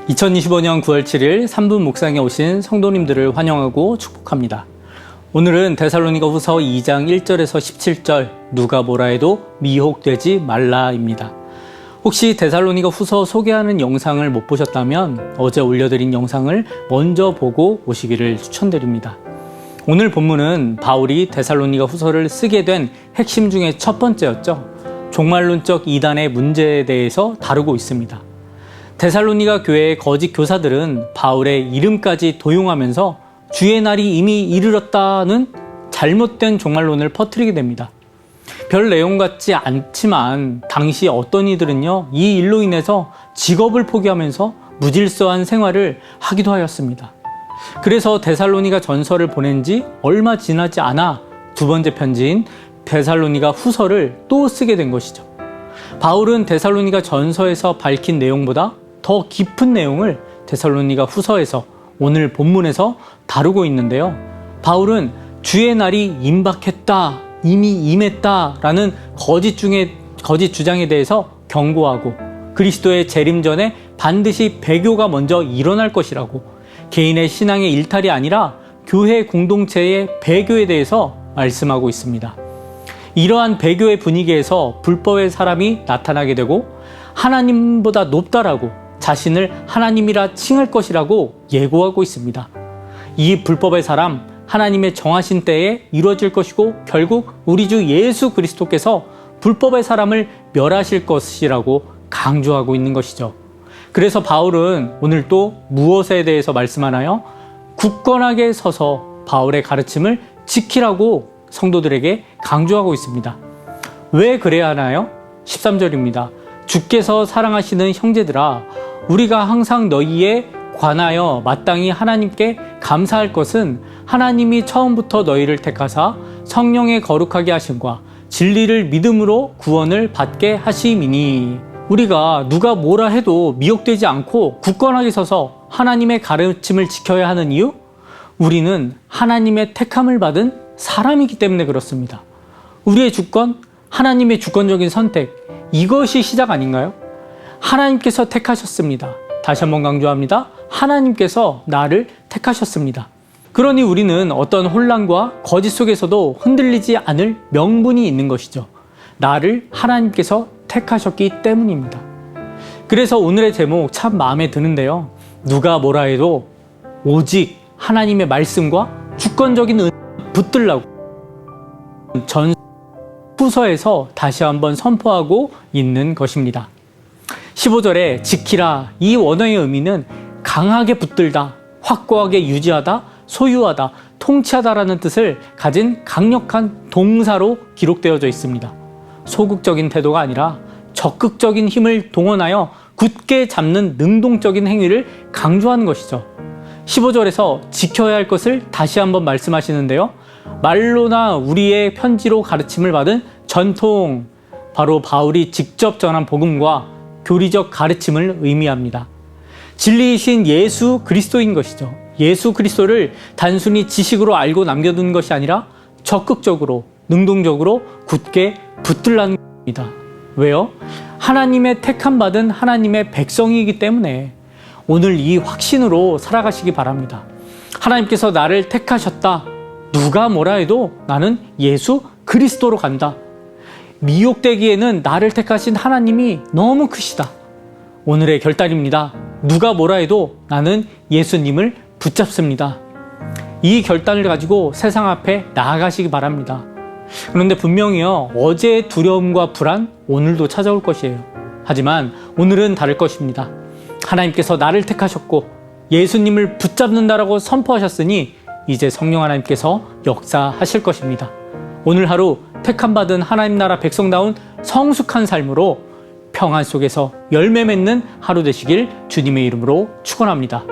2025년 9월 7일 3분 묵상에 오신 성도님들을 환영하고 축복합니다. 오늘은 데살로니가 후서 2장 1절에서 17절 누가 뭐라 해도 미혹되지 말라입니다. 혹시 데살로니가 후서 소개하는 영상을 못 보셨다면 어제 올려드린 영상을 먼저 보고 오시기를 추천드립니다. 오늘 본문은 바울이 데살로니가 후서를 쓰게 된 핵심 중에 첫 번째였죠. 종말론적 이단의 문제에 대해서 다루고 있습니다. 데살로니가 교회의 거짓 교사들은 바울의 이름까지 도용하면서 주의 날이 이미 이르렀다는 잘못된 종말론을 퍼뜨리게 됩니다. 별 내용 같지 않지만 당시 어떤 이들은요, 이 일로 인해서 직업을 포기하면서 무질서한 생활을 하기도 하였습니다. 그래서 데살로니가 전서를 보낸 지 얼마 지나지 않아 두 번째 편지인 데살로니가 후서를 또 쓰게 된 것이죠. 바울은 데살로니가 전서에서 밝힌 내용보다 더 깊은 내용을 데살로니가 후서에서 오늘 본문에서 다루고 있는데요. 바울은 주의 날이 임박했다, 이미 임했다라는 거짓 주장에 대해서 경고하고 그리스도의 재림 전에 반드시 배교가 먼저 일어날 것이라고, 개인의 신앙의 일탈이 아니라 교회 공동체의 배교에 대해서 말씀하고 있습니다. 이러한 배교의 분위기에서 불법의 사람이 나타나게 되고 하나님보다 높다라고 자신을 하나님이라 칭할 것이라고 예고하고 있습니다. 이 불법의 사람, 하나님의 정하신 때에 이루어질 것이고 결국 우리 주 예수 그리스도께서 불법의 사람을 멸하실 것이라고 강조하고 있는 것이죠. 그래서 바울은 오늘 또 무엇에 대해서 말씀하나요? 굳건하게 서서 바울의 가르침을 지키라고 성도들에게 강조하고 있습니다. 왜 그래야 하나요? 13절입니다. 주께서 사랑하시는 형제들아, 우리가 항상 너희에 관하여 마땅히 하나님께 감사할 것은 하나님이 처음부터 너희를 택하사 성령의 거룩하게 하심과 진리를 믿음으로 구원을 받게 하심이니, 우리가 누가 뭐라 해도 미혹되지 않고 굳건하게 서서 하나님의 가르침을 지켜야 하는 이유? 우리는 하나님의 택함을 받은 사람이기 때문에 그렇습니다. 우리의 주권, 하나님의 주권적인 선택, 이것이 시작 아닌가요? 하나님께서 택하셨습니다. 다시 한번 강조합니다. 하나님께서 나를 택하셨습니다. 그러니 우리는 어떤 혼란과 거짓 속에서도 흔들리지 않을 명분이 있는 것이죠. 나를 하나님께서 택하셨기 때문입니다. 그래서 오늘의 제목 참 마음에 드는데요. 누가 뭐라 해도 오직 하나님의 말씀과 주권적인 은혜를 붙들라고 전 후서에서 다시 한번 선포하고 있는 것입니다. 15절에 지키라, 이 원어의 의미는 강하게 붙들다, 확고하게 유지하다, 소유하다, 통치하다라는 뜻을 가진 강력한 동사로 기록되어져 있습니다. 소극적인 태도가 아니라 적극적인 힘을 동원하여 굳게 잡는 능동적인 행위를 강조하는 것이죠. 15절에서 지켜야 할 것을 다시 한번 말씀하시는데요. 말로나 우리의 편지로 가르침을 받은 전통, 바로 바울이 직접 전한 복음과 교리적 가르침을 의미합니다. 진리이신 예수 그리스도인 것이죠. 예수 그리스도를 단순히 지식으로 알고 남겨둔 것이 아니라 적극적으로, 능동적으로 굳게 붙들라는 겁니다. 왜요? 하나님의 택함받은 하나님의 백성이기 때문에 오늘 이 확신으로 살아가시기 바랍니다. 하나님께서 나를 택하셨다. 누가 뭐라 해도 나는 예수 그리스도로 간다. 미혹되기에는 나를 택하신 하나님이 너무 크시다. 오늘의 결단입니다. 누가 뭐라 해도 나는 예수님을 붙잡습니다. 이 결단을 가지고 세상 앞에 나아가시기 바랍니다. 그런데 분명히요, 어제의 두려움과 불안, 오늘도 찾아올 것이에요. 하지만 오늘은 다를 것입니다. 하나님께서 나를 택하셨고 예수님을 붙잡는다라고 선포하셨으니 이제 성령 하나님께서 역사하실 것입니다. 오늘 하루 택함받은 하나님 나라 백성다운 성숙한 삶으로 평안 속에서 열매 맺는 하루 되시길 주님의 이름으로 축원합니다.